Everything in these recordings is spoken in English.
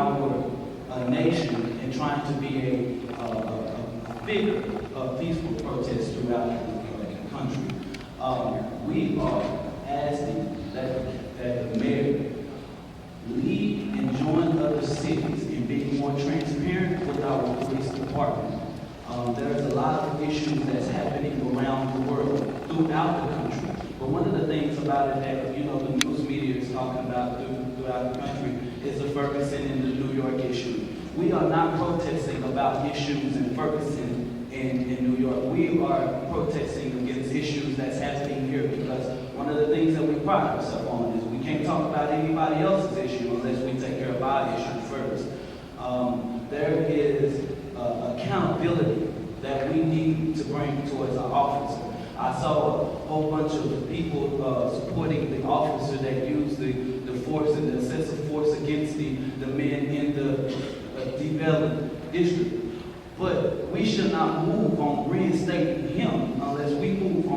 our nation and trying to be a figure of peaceful protest throughout the country. We are asking that the mayor lead and join other cities in being more transparent with our police department. There's a lot of issues that's happening around the world, throughout the country. But one of the things about it that, the news media is talking about throughout the country is the Ferguson and the New York issue. We are not protesting about issues in Ferguson and in New York. We are protesting against issues that's happening here because one of the things that we pride ourselves on is we can't talk about anybody else's issue unless we take care of our issue first. There is accountability that we need to bring towards our officer. I saw a whole bunch of people supporting the officer that used the force and the excessive force against the men in the developed district. But we should not move on reinstating him unless we move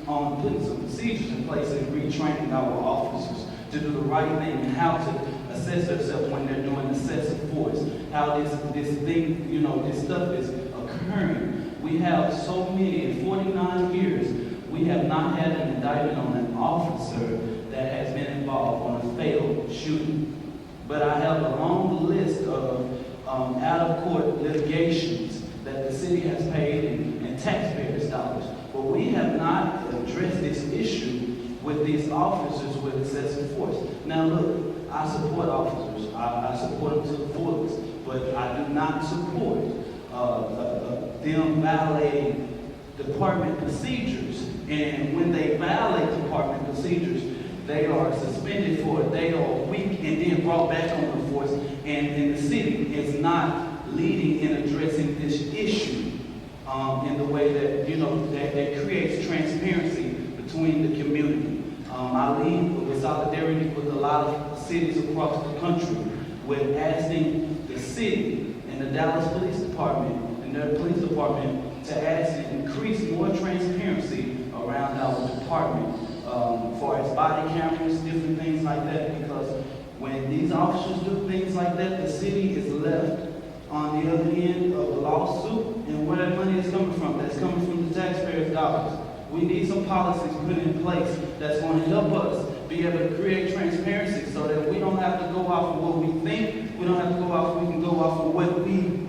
on putting some procedures in place and retraining our officers to do the right thing and how to assess themselves when they're doing excessive force. How this thing, this stuff is occurring. We have so many, in 49 years, we have not had an indictment on an officer that has been involved on a failed shooting. But I have a long list of out-of-court litigations that the city has paid in taxpayers' dollars. But we have not addressed this issue with these officers with excessive force. Now look, I support officers. I support them to the fullest. But I do not support them violating department procedures. And when they violate department procedures, they are suspended for a day or a week and then brought back on the force. And the city is not leading in addressing this issue in the way that, that creates transparency between the community. I lead with solidarity with a lot of cities across the country with asking the city and the Dallas Police Department and their police department to ask and increase more transparency around our department for as body cameras, different things like that, because when these officers do things like that, the city is left on the other end of the lawsuit, and where that money is coming from, that's coming from the taxpayers' dollars. We need some policies put in place that's going to help us be able to create transparency so that we don't have to go off of what we think, we don't have to go off, we can go off of what we